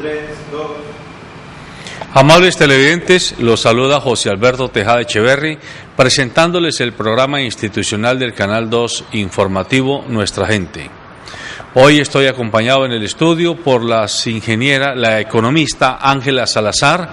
3, 2. Amables televidentes, los saluda José Alberto Tejada Echeverri, presentándoles el programa institucional del Canal 2 informativo Nuestra Gente. Hoy estoy acompañado en el estudio por la economista Ángela Salazar,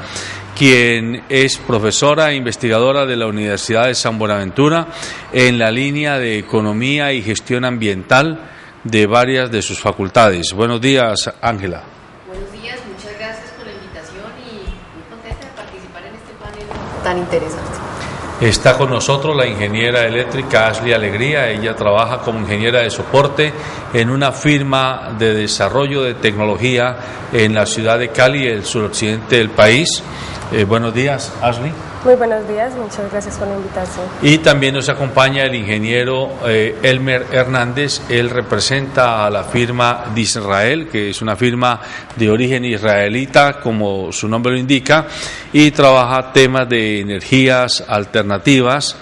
quien es profesora e investigadora de la Universidad de San Buenaventura en la línea de Economía y Gestión Ambiental de varias de sus facultades. Buenos días, Ángela. Buenos días, muchas gracias por la invitación y muy contenta de participar en este panel tan interesante. Está con nosotros la ingeniera eléctrica Ashley Alegría. Ella trabaja como ingeniera de soporte en una firma de desarrollo de tecnología en la ciudad de Cali, el suroccidente del país. Buenos días, Ashley. Muy buenos días, muchas gracias por la invitación. Y también nos acompaña el ingeniero Elmer Hernández. Él representa a la firma de Israel, que es una firma de origen israelita, como su nombre lo indica, y trabaja temas de energías alternativas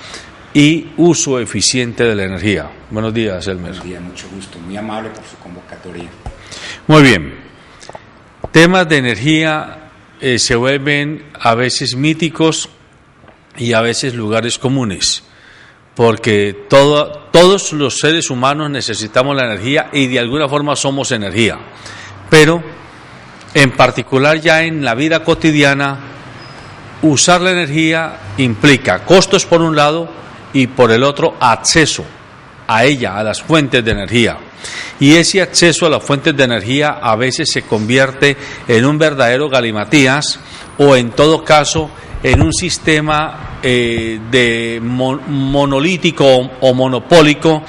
y uso eficiente de la energía. Buenos días, Elmer. Buenos días, mucho gusto, muy amable por su convocatoria. Muy bien. Temas de energía se vuelven a veces míticos y a veces lugares comunes, porque todos los seres humanos necesitamos la energía y de alguna forma somos energía, pero en particular ya en la vida cotidiana usar la energía implica costos por un lado y por el otro acceso a ella, a las fuentes de energía. Y ese acceso a las fuentes de energía a veces se convierte en un verdadero galimatías o en todo caso en un sistema monolítico o monopólico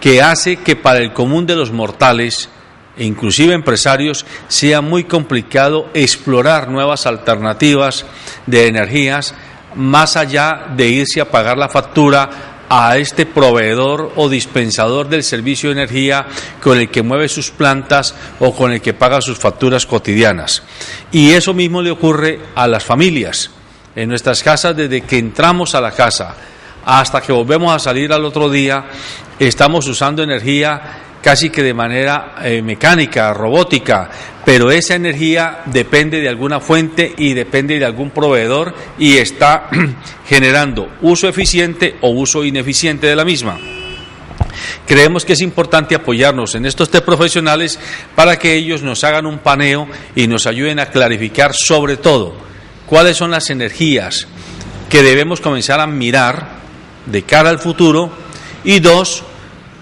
que hace que para el común de los mortales, e inclusive empresarios, sea muy complicado explorar nuevas alternativas de energías más allá de irse a pagar la factura a este proveedor o dispensador del servicio de energía con el que mueve sus plantas o con el que paga sus facturas cotidianas. Y eso mismo le ocurre a las familias. En nuestras casas, desde que entramos a la casa hasta que volvemos a salir al otro día, estamos usando energía casi que de manera mecánica, robótica, pero esa energía depende de alguna fuente y depende de algún proveedor y está generando uso eficiente o uso ineficiente de la misma. Creemos que es importante apoyarnos en estos tres profesionales para que ellos nos hagan un paneo y nos ayuden a clarificar sobre todo cuáles son las energías que debemos comenzar a mirar de cara al futuro y dos,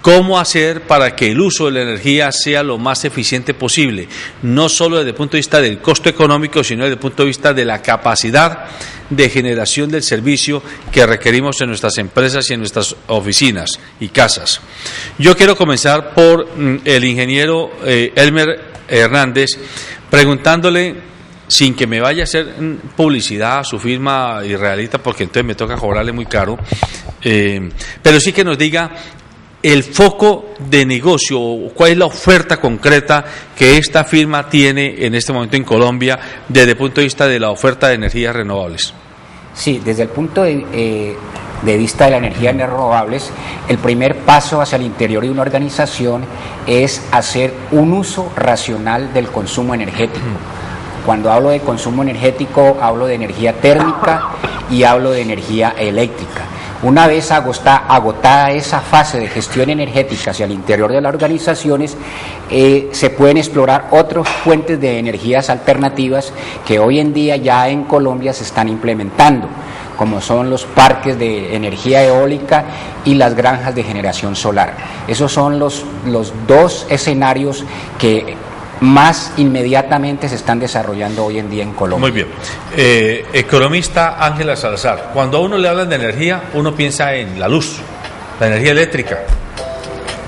cómo hacer para que el uso de la energía sea lo más eficiente posible, no solo desde el punto de vista del costo económico, sino desde el punto de vista de la capacidad de generación del servicio que requerimos en nuestras empresas y en nuestras oficinas y casas. Yo quiero comenzar por el ingeniero Elmer Hernández preguntándole, sin que me vaya a hacer publicidad a su firma israelita, porque entonces me toca cobrarle muy caro, pero sí que nos diga el foco de negocio, cuál es la oferta concreta que esta firma tiene en este momento en Colombia desde el punto de vista de la oferta de energías renovables. Sí, desde el punto de vista de las energías renovables, el primer paso hacia el interior de una organización es hacer un uso racional del consumo energético. Cuando hablo de consumo energético, hablo de energía térmica y hablo de energía eléctrica. Una vez agotada esa fase de gestión energética hacia el interior de las organizaciones, se pueden explorar otras fuentes de energías alternativas que hoy en día ya en Colombia se están implementando, como son los parques de energía eólica y las granjas de generación solar. Esos son los dos escenarios que más inmediatamente se están desarrollando hoy en día en Colombia. Muy bien. Economista Ángela Salazar, cuando a uno le hablan de energía, uno piensa en la luz, la energía eléctrica.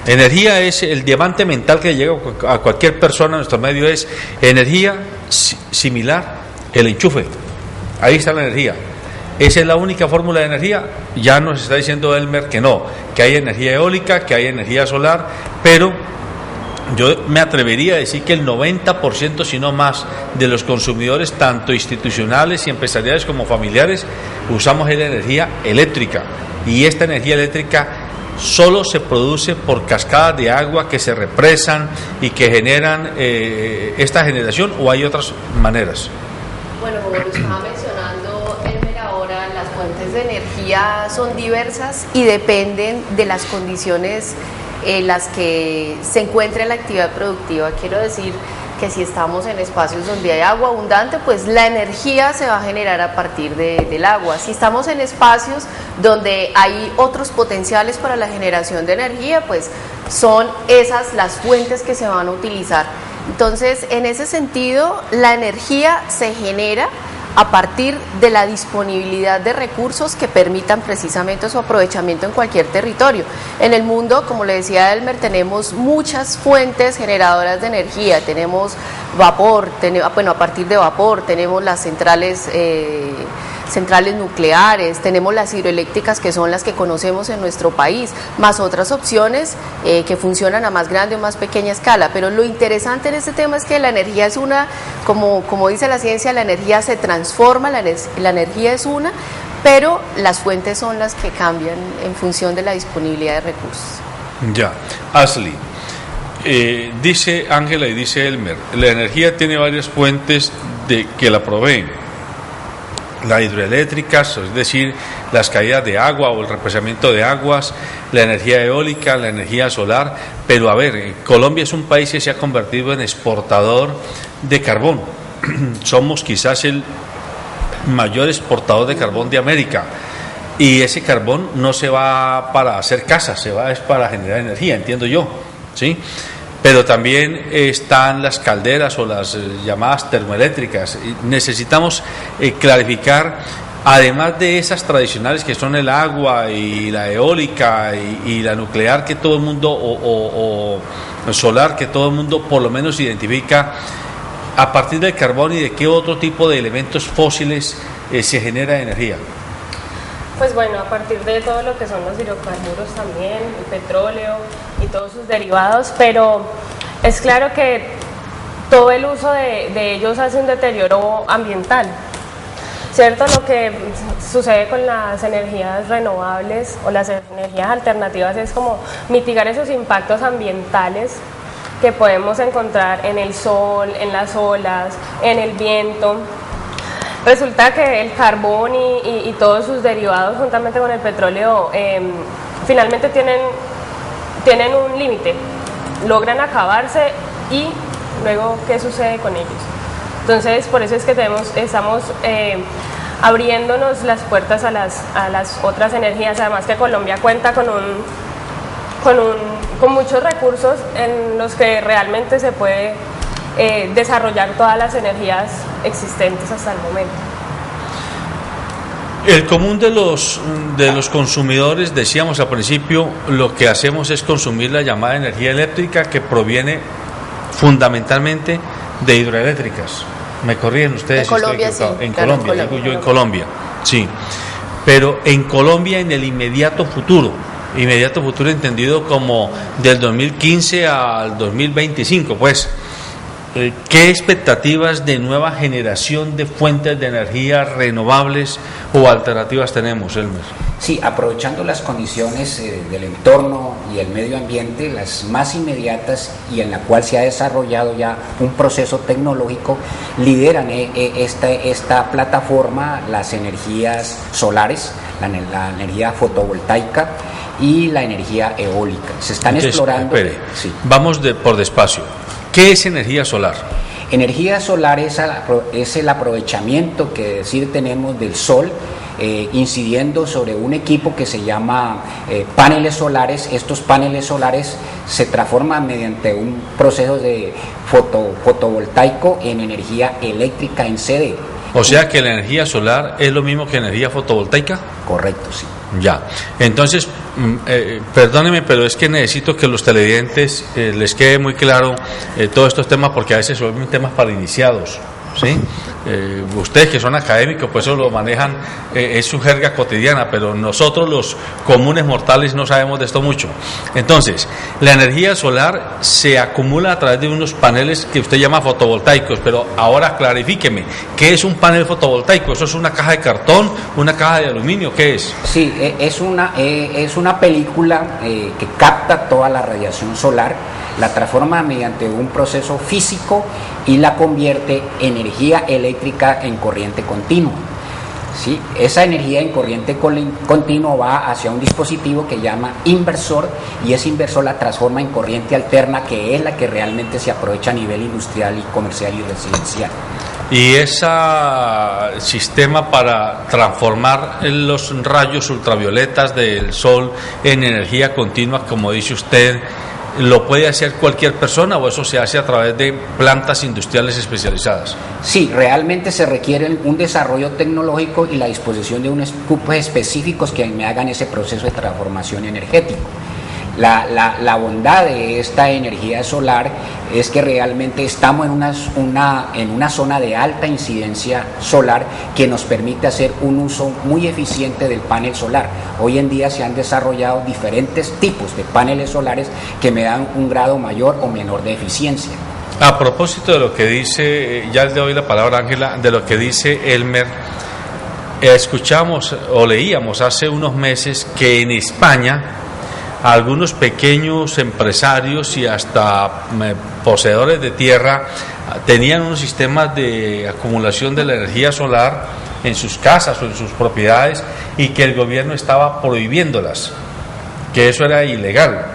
Energía es el diamante mental que llega a cualquier persona en nuestro medio, es energía similar, el enchufe. Ahí está la energía. ¿Esa es la única fórmula de energía? Ya nos está diciendo Elmer que no, que hay energía eólica, que hay energía solar, pero yo me atrevería a decir que el 90%, si no más, de los consumidores, tanto institucionales y empresariales como familiares, usamos la energía eléctrica. Y esta energía eléctrica solo se produce por cascadas de agua que se represan y que generan esta generación, o hay otras maneras? Bueno, como lo estaba mencionando Elmer ahora, las fuentes de energía son diversas y dependen de las condiciones en las que se encuentra la actividad productiva. Quiero decir que si estamos en espacios donde hay agua abundante, pues la energía se va a generar a partir del agua. Si estamos en espacios donde hay otros potenciales para la generación de energía, pues son esas las fuentes que se van a utilizar. Entonces, en ese sentido, la energía se genera a partir de la disponibilidad de recursos que permitan precisamente su aprovechamiento en cualquier territorio. En el mundo, como le decía Elmer, tenemos muchas fuentes generadoras de energía, tenemos vapor, a partir de vapor tenemos las centrales nucleares, tenemos las hidroeléctricas, que son las que conocemos en nuestro país, más otras opciones que funcionan a más grande o más pequeña escala. Pero lo interesante en este tema es que la energía es una, como dice la ciencia, la energía se transforma, la energía es una, pero las fuentes son las que cambian en función de la disponibilidad de recursos. Ya, Ashley, dice Ángela y dice Elmer, la energía tiene varias fuentes que la proveen. Las hidroeléctricas, es decir, las caídas de agua o el represamiento de aguas, la energía eólica, la energía solar, pero a ver, Colombia es un país que se ha convertido en exportador de carbón. Somos quizás el mayor exportador de carbón de América, y ese carbón no se va para hacer casas, es para generar energía, entiendo yo, ¿sí? Pero también están las calderas o las llamadas termoeléctricas. Necesitamos clarificar, además de esas tradicionales que son el agua y la eólica y la nuclear, que todo el mundo, o solar, que todo el mundo por lo menos identifica, a partir del carbón y de qué otro tipo de elementos fósiles se genera energía. Pues bueno, a partir de todo lo que son los hidrocarburos también, el petróleo y todos sus derivados, pero es claro que todo el uso de ellos hace un deterioro ambiental, ¿cierto? Lo que sucede con las energías renovables o las energías alternativas es como mitigar esos impactos ambientales que podemos encontrar en el sol, en las olas, en el viento. Resulta que el carbón y todos sus derivados, juntamente con el petróleo, finalmente tienen un límite, logran acabarse, y luego, ¿qué sucede con ellos? Entonces, por eso es que estamos abriéndonos las puertas a las otras energías. Además que Colombia cuenta con muchos recursos en los que realmente se puede desarrollar todas las energías existentes hasta el momento. El común de los consumidores, decíamos al principio, lo que hacemos es consumir la llamada energía eléctrica, que proviene fundamentalmente de hidroeléctricas. Me corrigen ustedes. En Colombia, sí. En Colombia, digo yo, en Colombia, sí. Pero en Colombia, en el inmediato futuro entendido como del 2015 al 2025, pues, ¿qué expectativas de nueva generación de fuentes de energía renovables o alternativas tenemos, Elmer? Sí, aprovechando las condiciones del entorno y el medio ambiente, las más inmediatas y en la cual se ha desarrollado ya un proceso tecnológico, lideran esta plataforma las energías solares, la energía fotovoltaica y la energía eólica. Se están explorando. Sí. Vamos por despacio. ¿Qué es energía solar? Energía solar es el aprovechamiento que tenemos del sol, incidiendo sobre un equipo que se llama paneles solares. Estos paneles solares se transforman mediante un proceso de fotovoltaico en energía eléctrica en sede. O sea que la energía solar es lo mismo que energía fotovoltaica. Correcto, sí. Ya, entonces, perdóneme, pero es que necesito que los televidentes les quede muy claro todos estos temas, porque a veces son temas para iniciados. ¿sí? Ustedes que son académicos, pues eso lo manejan, es su jerga cotidiana, pero nosotros los comunes mortales no sabemos de esto mucho. Entonces, la energía solar se acumula a través de unos paneles que usted llama fotovoltaicos, pero ahora clarifíqueme, ¿qué es un panel fotovoltaico? ¿Eso es una caja de cartón, una caja de aluminio? ¿Qué es? Sí, es una película que capta toda la radiación solar, la transforma mediante un proceso físico y la convierte en energía eléctrica en corriente continua. ¿Sí? Esa energía en corriente continua va hacia un dispositivo que llama inversor, y ese inversor la transforma en corriente alterna, que es la que realmente se aprovecha a nivel industrial y comercial y residencial. Y ese sistema para transformar los rayos ultravioletas del sol en energía continua, como dice usted, ¿lo puede hacer cualquier persona o eso se hace a través de plantas industriales especializadas? Sí, realmente se requiere un desarrollo tecnológico y la disposición de unos equipos específicos que me hagan ese proceso de transformación energético. La bondad de esta energía solar es que realmente estamos en una zona de alta incidencia solar que nos permite hacer un uso muy eficiente del panel solar. Hoy en día se han desarrollado diferentes tipos de paneles solares que me dan un grado mayor o menor de eficiencia. A propósito de lo que dice, ya le doy la palabra a Ángela, de lo que dice Elmer, escuchamos o leíamos hace unos meses que en España algunos pequeños empresarios y hasta poseedores de tierra tenían unos sistemas de acumulación de la energía solar en sus casas o en sus propiedades y que el gobierno estaba prohibiéndolas, que eso era ilegal.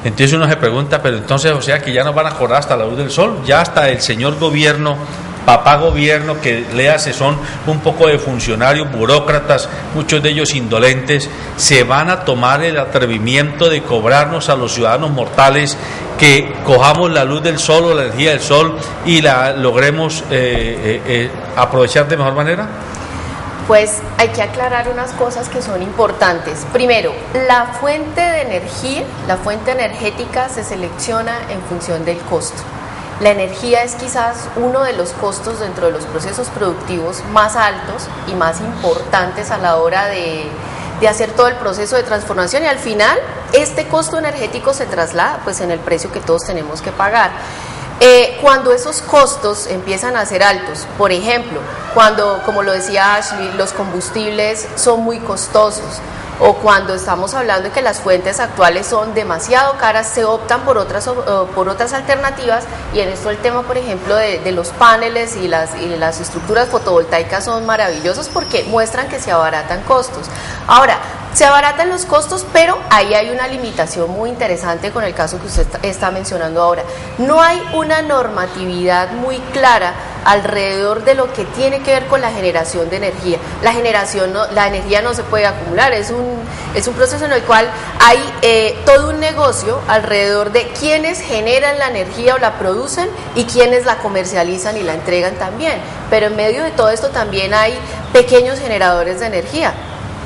Entonces uno se pregunta, pero entonces, o sea que ya no van a cobrar hasta la luz del sol, ya hasta el señor gobierno, papá gobierno, que le hace, son un poco de funcionarios, burócratas, muchos de ellos indolentes, se van a tomar el atrevimiento de cobrarnos a los ciudadanos mortales que cojamos la luz del sol o la energía del sol y la logremos aprovechar de mejor manera. Pues hay que aclarar unas cosas que son importantes. Primero, la fuente de energía, la fuente energética se selecciona en función del costo. La energía es quizás uno de los costos dentro de los procesos productivos más altos y más importantes a la hora de hacer todo el proceso de transformación, y al final este costo energético se traslada pues en el precio que todos tenemos que pagar. Cuando esos costos empiezan a ser altos, por ejemplo, cuando, como lo decía Ashley, los combustibles son muy costosos, o cuando estamos hablando de que las fuentes actuales son demasiado caras, se optan por otras alternativas, y en esto el tema, por ejemplo, de los paneles y las estructuras fotovoltaicas son maravillosos porque muestran que se abaratan costos. Ahora, se abaratan los costos, pero ahí hay una limitación muy interesante con el caso que usted está mencionando ahora. No hay una normatividad muy clara alrededor de lo que tiene que ver con la generación de energía. La energía no se puede acumular, es un proceso en el cual hay todo un negocio alrededor de quienes generan la energía o la producen y quienes la comercializan y la entregan también. Pero en medio de todo esto también hay pequeños generadores de energía.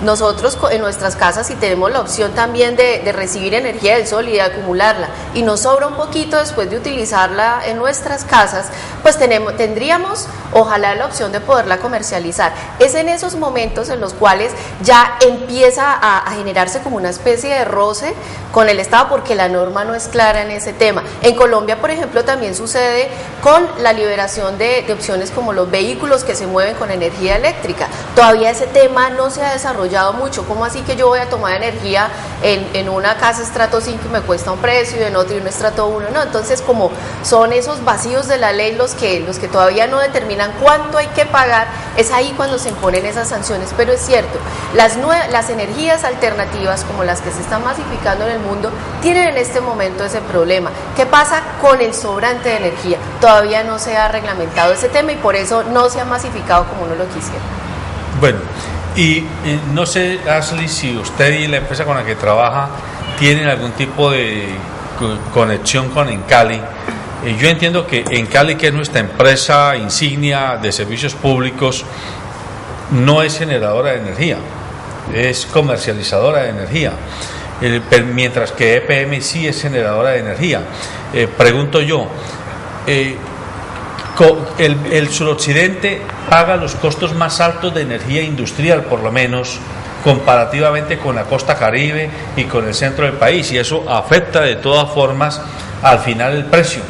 Nosotros en nuestras casas, si tenemos la opción también de recibir energía del sol y de acumularla, y nos sobra un poquito después de utilizarla en nuestras casas, pues tendríamos ojalá la opción de poderla comercializar. Es en esos momentos en los cuales ya empieza a generarse como una especie de roce con el Estado, porque la norma no es clara en ese tema. En Colombia, por ejemplo, también sucede con la liberación de opciones como los vehículos que se mueven con energía eléctrica. Todavía ese tema no se ha desarrollado mucho. ¿Cómo así que yo voy a tomar energía en una casa estrato 5 y me cuesta un precio y en otro y un estrato 1? No, entonces como son esos vacíos de la ley los que todavía no determinan cuánto hay que pagar, es ahí cuando se imponen esas sanciones. Pero es cierto, las energías alternativas como las que se están masificando en el mundo tienen en este momento ese problema. ¿Qué pasa con el sobrante de energía? Todavía no se ha reglamentado ese tema y por eso no se ha masificado como uno lo quisiera. Bueno, y no sé, Ashley, si usted y la empresa con la que trabaja tienen algún tipo de conexión con Encali. Yo entiendo que Encali, que es nuestra empresa insignia de servicios públicos, no es generadora de energía, es comercializadora de energía, mientras que EPM sí es generadora de energía. Pregunto yo, El suroccidente paga los costos más altos de energía industrial, por lo menos, comparativamente con la costa Caribe y con el centro del país, y eso afecta de todas formas al final el precio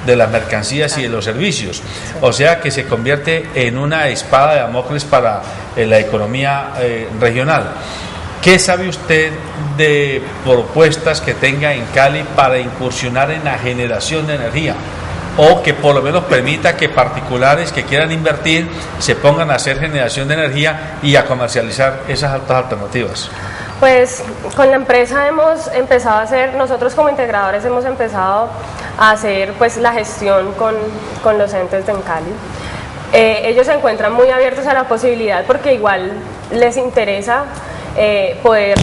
de las mercancías y de los servicios, o sea que se convierte en una espada de Damocles para la economía regional. ¿Qué sabe usted de propuestas que tenga en Cali para incursionar en la generación de energía? O que por lo menos permita que particulares que quieran invertir se pongan a hacer generación de energía y a comercializar esas otras alternativas. Pues con la empresa hemos empezado a hacer, nosotros como integradores hemos empezado a hacer pues la gestión con los entes de Cali. Ellos se encuentran muy abiertos a la posibilidad porque igual les interesa poder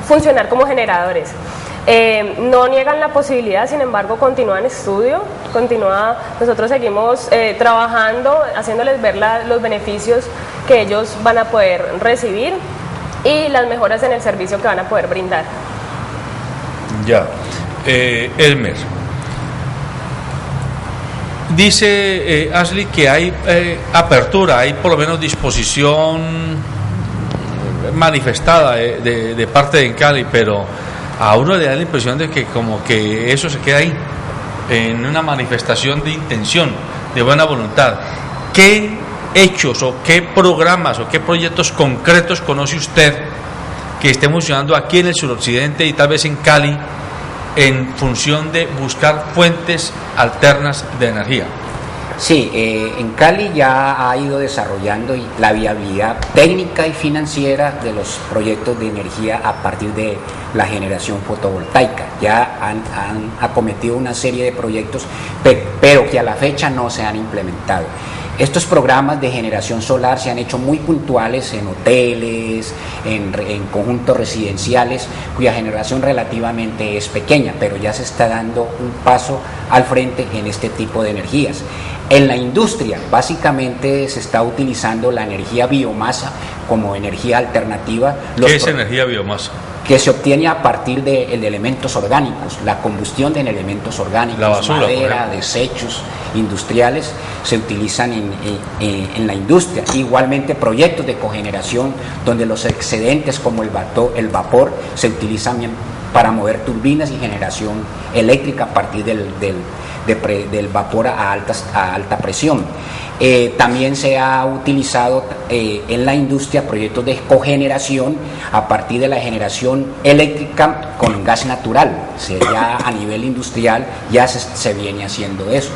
funcionar como generadores. No niegan la posibilidad, sin embargo continúa en estudio, nosotros seguimos trabajando, haciéndoles ver los beneficios que ellos van a poder recibir y las mejoras en el servicio que van a poder brindar. Ya, Elmer, dice Ashley que hay apertura, hay por lo menos disposición manifestada de parte de Cali, pero a uno le da la impresión de que como que eso se queda ahí, en una manifestación de intención, de buena voluntad. ¿Qué hechos o qué programas o qué proyectos concretos conoce usted que estén funcionando aquí en el suroccidente y tal vez en Cali en función de buscar fuentes alternas de energía? Sí, en Cali ya ha ido desarrollando la viabilidad técnica y financiera de los proyectos de energía a partir de la generación fotovoltaica. Ya han acometido una serie de proyectos, pero que a la fecha no se han implementado. Estos programas de generación solar se han hecho muy puntuales en hoteles, en conjuntos residenciales, cuya generación relativamente es pequeña, pero ya se está dando un paso al frente en este tipo de energías. En la industria, básicamente se está utilizando la energía biomasa como energía alternativa. ¿Qué es energía biomasa? Que se obtiene a partir de elementos orgánicos, la combustión de elementos orgánicos, la basura, madera, desechos industriales, se utilizan en la industria. Igualmente proyectos de cogeneración donde los excedentes como el vapor se utilizan para mover turbinas y generación eléctrica a partir del vapor a alta presión. También se ha utilizado en la industria proyectos de cogeneración a partir de la generación eléctrica con gas natural. Ya a nivel industrial ya se viene haciendo eso.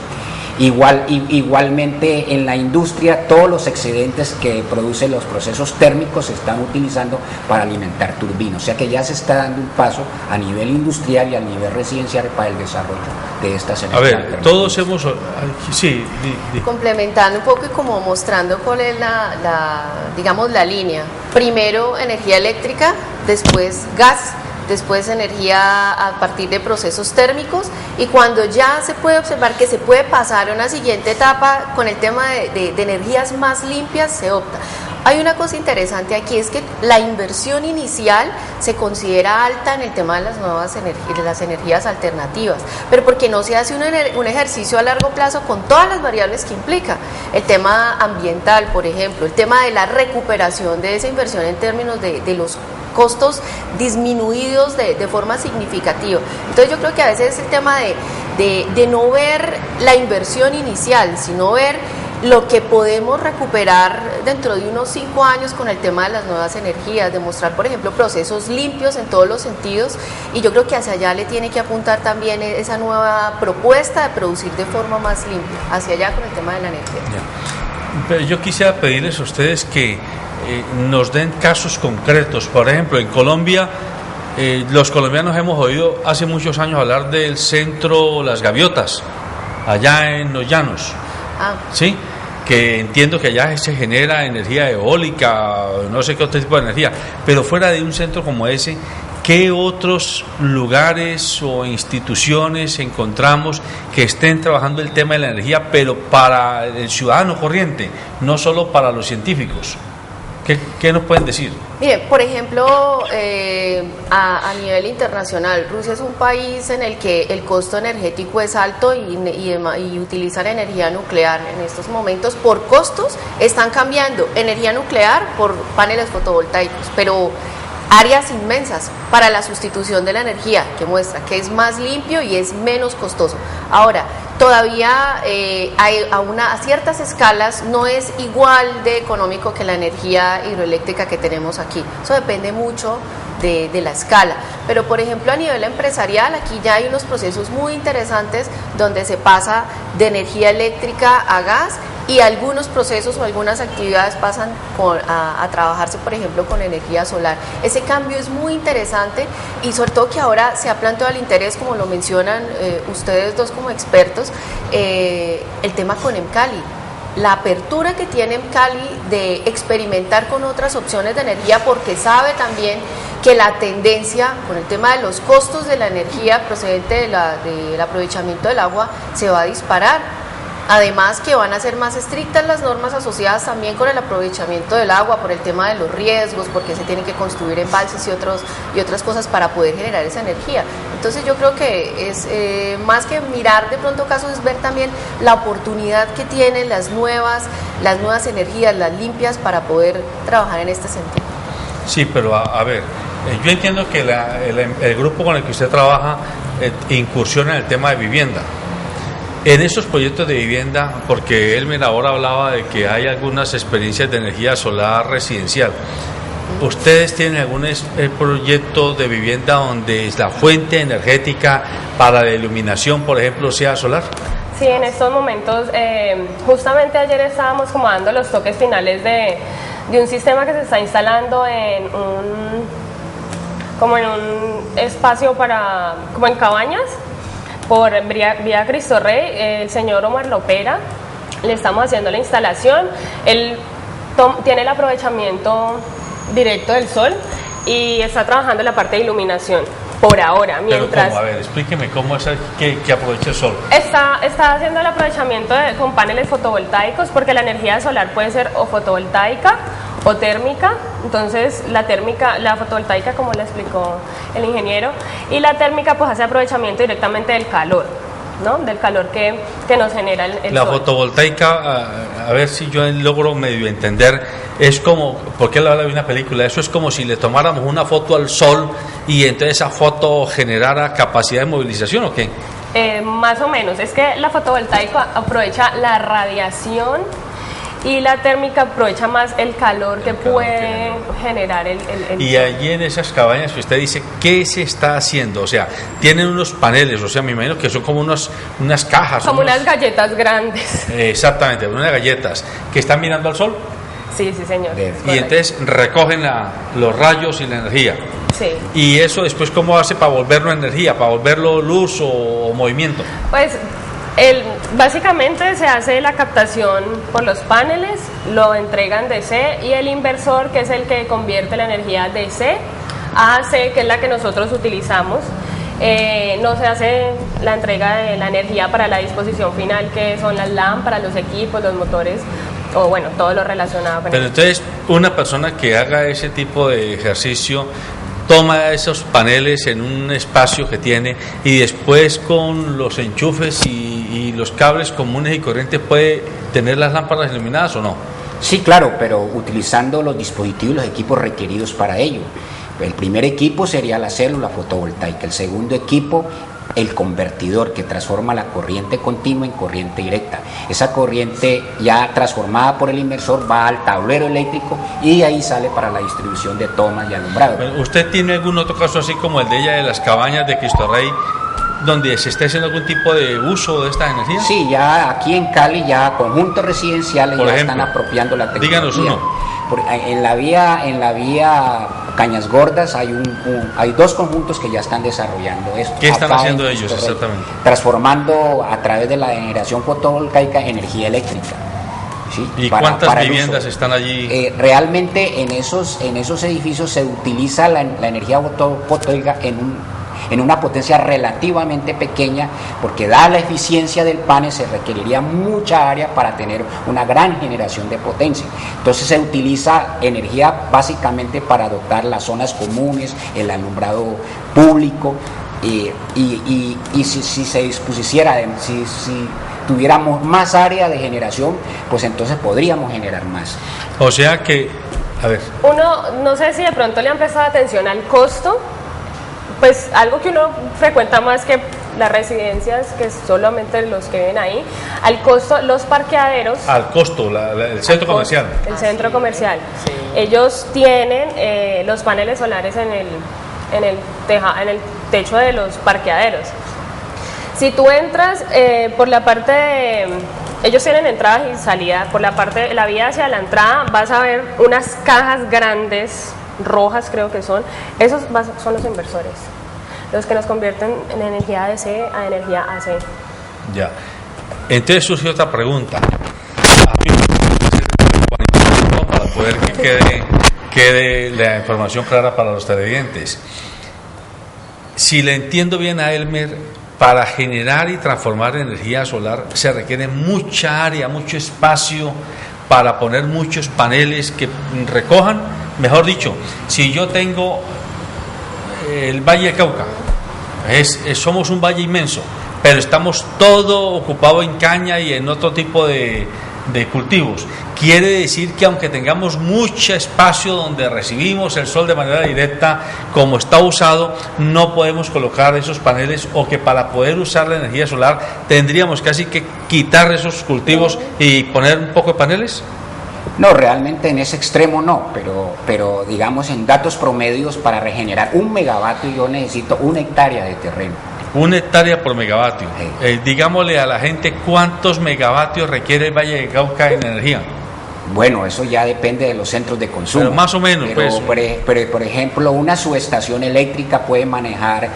Igualmente en la industria todos los excedentes que producen los procesos térmicos se están utilizando para alimentar turbinas, o sea que ya se está dando un paso a nivel industrial y a nivel residencial para el desarrollo de estas energías. A ver, todos hemos... Sí, complementando un poco y como mostrando cuál es digamos la línea. Primero energía eléctrica, después gas, después energía a partir de procesos térmicos, y cuando ya se puede observar que se puede pasar a una siguiente etapa con el tema de energías más limpias, se opta. Hay una cosa interesante aquí, es que la inversión inicial se considera alta en el tema de las nuevas energías, de las energías alternativas, pero porque no se hace un ejercicio a largo plazo con todas las variables que implica. El tema ambiental, por ejemplo, el tema de la recuperación de esa inversión en términos de los costos disminuidos de forma significativa. Entonces yo creo que a veces es el tema de no ver la inversión inicial, sino ver lo que podemos recuperar dentro de unos 5 años con el tema de las nuevas energías, demostrar, por ejemplo, procesos limpios en todos los sentidos, y yo creo que hacia allá le tiene que apuntar también esa nueva propuesta de producir de forma más limpia, hacia allá con el tema de la energía. Pero yo quisiera pedirles a ustedes que nos den casos concretos. Por ejemplo, en Colombia, los colombianos hemos oído hace muchos años hablar del centro Las Gaviotas, allá en los llanos. ¿Sí? Que entiendo que allá se genera energía eólica, no sé qué otro tipo de energía, pero fuera de un centro como ese, ¿qué otros lugares o instituciones encontramos que estén trabajando el tema de la energía, pero para el ciudadano corriente, no solo para los científicos? ¿Qué nos pueden decir? Bien, por ejemplo, a nivel internacional, Rusia es un país en el que el costo energético es alto y utilizan energía nuclear. En estos momentos, por costos, están cambiando energía nuclear por paneles fotovoltaicos, pero áreas inmensas para la sustitución de la energía, que muestra que es más limpio y es menos costoso. Ahora, todavía a ciertas escalas no es igual de económico que la energía hidroeléctrica que tenemos aquí. Eso depende mucho de la escala. Pero, por ejemplo, a nivel empresarial, aquí ya hay unos procesos muy interesantes donde se pasa de energía eléctrica a gas, y algunos procesos o algunas actividades pasan a trabajarse, por ejemplo, con energía solar. Ese cambio es muy interesante y sobre todo que ahora se ha planteado el interés, como lo mencionan ustedes dos como expertos, el tema con Emcali. La apertura que tiene Emcali de experimentar con otras opciones de energía, porque sabe también que la tendencia con el tema de los costos de la energía procedente del aprovechamiento del agua se va a disparar. Además que van a ser más estrictas las normas asociadas también con el aprovechamiento del agua por el tema de los riesgos, porque se tienen que construir embalses y otras cosas para poder generar esa energía. Entonces yo creo que es más que mirar de pronto casos, es ver también la oportunidad que tienen las nuevas energías, las limpias, para poder trabajar en este sentido. Sí, pero a ver, yo entiendo que el grupo con el que usted trabaja incursiona en el tema de vivienda. En esos proyectos de vivienda, porque Elmer ahora hablaba de que hay algunas experiencias de energía solar residencial, ¿ustedes tienen algún proyecto de vivienda donde la fuente energética para la iluminación, por ejemplo, sea solar? Sí, en estos momentos, justamente ayer estábamos como dando los toques finales de un sistema que se está instalando como en un espacio como en cabañas, por vía Cristo Rey. El señor Omar Lopera, le estamos haciendo la instalación. Él tiene el aprovechamiento directo del sol y está trabajando en la parte de iluminación por ahora. Mientras, pero ¿cómo? A ver, explíqueme cómo es que aprovecha el sol. Está haciendo el aprovechamiento con paneles fotovoltaicos, porque la energía solar puede ser o fotovoltaica o térmica. Entonces la fotovoltaica, como le explicó el ingeniero, y la térmica pues hace aprovechamiento directamente del calor, ¿no? Del calor que nos genera el la sol. Fotovoltaica, a ver si yo logro medio entender, es como, porque él habla de una película, eso es como si le tomáramos una foto al sol y entonces esa foto generara capacidad de movilización, ¿o qué? Más o menos, es que la fotovoltaica aprovecha la radiación y la térmica aprovecha más el calor que puede generar el Y sol. allí en esas cabañas que usted dice, ¿qué se está haciendo? O sea, tienen unos paneles, o sea, me imagino que son como unas cajas. Como unas galletas grandes. Exactamente, unas galletas que están mirando al sol. Sí, señor. Y entonces recogen los rayos y la energía. Sí. ¿Y eso después cómo hace para volverlo energía, para volverlo luz o movimiento? Pues básicamente se hace la captación por los paneles, lo entregan DC, y el inversor, que es el que convierte la energía DC a AC, que es la que nosotros utilizamos. No se hace la entrega de la energía para la disposición final, que son las lámparas, los equipos, los motores, o bueno, todo lo relacionado con Pero eso. entonces, una persona que haga ese tipo de ejercicio toma esos paneles en un espacio que tiene y después con los enchufes y los cables comunes y corrientes puede tener las lámparas iluminadas, ¿o no? Sí, claro, pero utilizando los dispositivos, los equipos requeridos para ello. El primer equipo sería la célula fotovoltaica, el segundo equipo el convertidor, que transforma la corriente continua en corriente directa. Esa corriente ya transformada por el inversor va al tablero eléctrico y ahí sale para la distribución de tomas y alumbrado. Bueno, ¿usted tiene algún otro caso así como el de ella de las cabañas de Cristo Rey, donde se esté haciendo algún tipo de uso de estas energías? Sí, ya aquí en Cali ya conjuntos residenciales Por ya ejemplo, están apropiando la tecnología. díganos uno. En la vía Cañas Gordas hay dos conjuntos que ya están desarrollando esto. ¿Qué están Acá haciendo en ellos Cristo Rey, exactamente? transformando a través de la generación fotovoltaica energía eléctrica. ¿Sí? ¿Y para cuántas el viviendas uso. están allí? Realmente en esos edificios se utiliza la energía fotovoltaica en una potencia relativamente pequeña, porque dada la eficiencia del panel se requeriría mucha área para tener una gran generación de potencia. Entonces se utiliza energía básicamente para dotar las zonas comunes, el alumbrado público, y si se dispusiera, si tuviéramos más área de generación, pues entonces podríamos generar más. O sea que, a ver. Uno, no sé si de pronto le han prestado atención al costo, pues algo que uno frecuenta más que las residencias, que solamente los que viven ahí, al costo, los parqueaderos. Al costo, el centro comercial. El centro comercial. Sí. Ellos tienen los paneles solares en el techo de los parqueaderos. Si tú entras por la parte de... Ellos tienen entrada y salida. Por la parte de la vía hacia la entrada vas a ver unas cajas grandes, rojas creo que son. Esos son los inversores, los que nos convierten en energía ADC a energía AC. Ya. Entonces surge otra pregunta. Para poder que quede la información clara para los televidentes. Si le entiendo bien a Elmer, para generar y transformar energía solar se requiere mucha área, mucho espacio para poner muchos paneles que recojan. Mejor dicho, si yo tengo el Valle de Cauca, somos un valle inmenso, pero estamos todo ocupado en caña y en otro tipo de cultivos. Quiere decir que aunque tengamos mucho espacio donde recibimos el sol de manera directa, como está usado, no podemos colocar esos paneles, o que para poder usar la energía solar tendríamos casi que quitar esos cultivos y poner un poco de paneles. No, realmente en ese extremo no, pero digamos en datos promedios, para regenerar 1 megavatio yo necesito 1 hectárea de terreno. 1 hectárea por megavatio. Sí. Digámosle a la gente cuántos megavatios requiere el Valle de Cauca en energía. Bueno, eso ya depende de los centros de consumo. Pero más o menos, pero por ejemplo, una subestación eléctrica puede manejar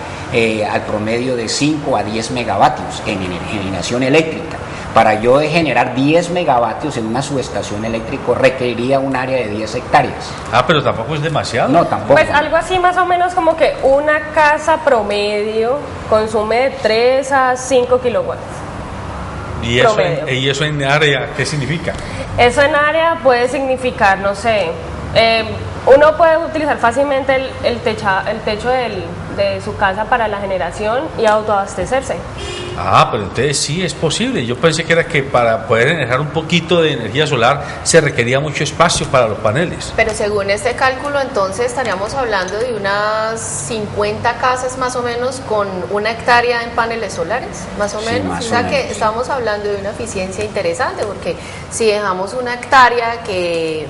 al promedio de 5 a 10 megavatios en generación eléctrica. Para yo generar 10 megavatios en una subestación eléctrica requeriría un área de 10 hectáreas. Ah, pero tampoco es demasiado. No, tampoco. Pues algo así más o menos como que una casa promedio consume de 3 a 5 kilowatts. ¿Y eso en área qué significa? Eso en área puede significar, no sé, uno puede utilizar fácilmente el techo de su casa para la generación y autoabastecerse. Ah, pero entonces sí es posible. Yo pensé que era que para poder generar un poquito de energía solar se requería mucho espacio para los paneles. Pero según este cálculo, entonces estaríamos hablando de unas 50 casas más o menos con 1 hectárea en paneles solares, más o menos. O sea que estamos hablando de una eficiencia interesante, porque si dejamos 1 hectárea que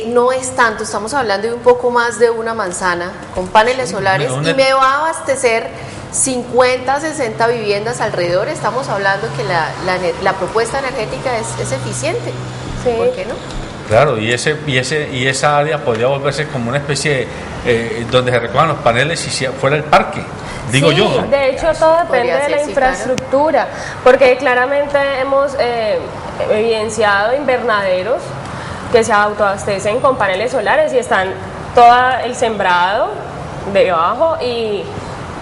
no es tanto, estamos hablando de un poco más de 1 manzana con paneles solares, y me va a abastecer 50, 60 viviendas alrededor. Estamos hablando que la propuesta energética es eficiente. Sí. ¿Por qué no? Claro, y esa área podría volverse como una especie donde se recojan los paneles si fuera el parque, digo yo, ¿no? De hecho todo depende de la infraestructura, porque claramente hemos evidenciado invernaderos que se autoabastecen con paneles solares y están todo el sembrado debajo y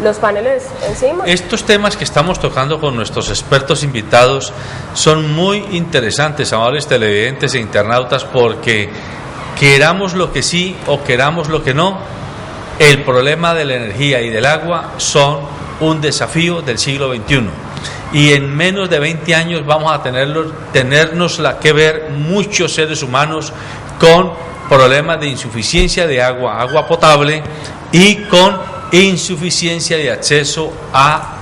los paneles encima. Estos temas que estamos tocando con nuestros expertos invitados son muy interesantes, amables televidentes e internautas, porque queramos lo que sí o queramos lo que no, el problema de la energía y del agua son un desafío del siglo XXI. Y en menos de 20 años vamos a tenernos que ver muchos seres humanos con problemas de insuficiencia de agua potable, y con insuficiencia de acceso a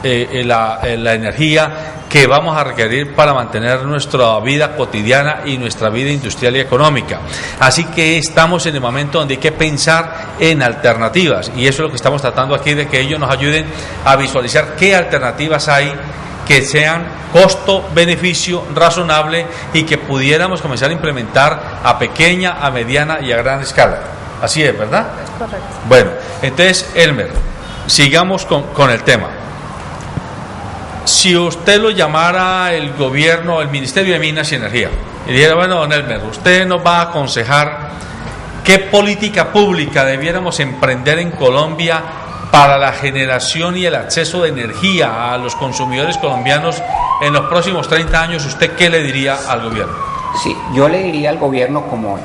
la energía que vamos a requerir para mantener nuestra vida cotidiana y nuestra vida industrial y económica. Así que estamos en el momento donde hay que pensar en alternativas, y eso es lo que estamos tratando aquí, de que ellos nos ayuden a visualizar qué alternativas hay que sean costo-beneficio razonable y que pudiéramos comenzar a implementar a pequeña, a mediana y a gran escala. Así es, ¿verdad? Es correcto. Bueno, entonces, Elmer, sigamos con el tema. Si usted lo llamara el gobierno, el Ministerio de Minas y Energía, y dijera, bueno, don Elmer, usted nos va a aconsejar qué política pública debiéramos emprender en Colombia para la generación y el acceso de energía a los consumidores colombianos en los próximos 30 años, ¿usted qué le diría al gobierno? Sí, yo le diría al gobierno, como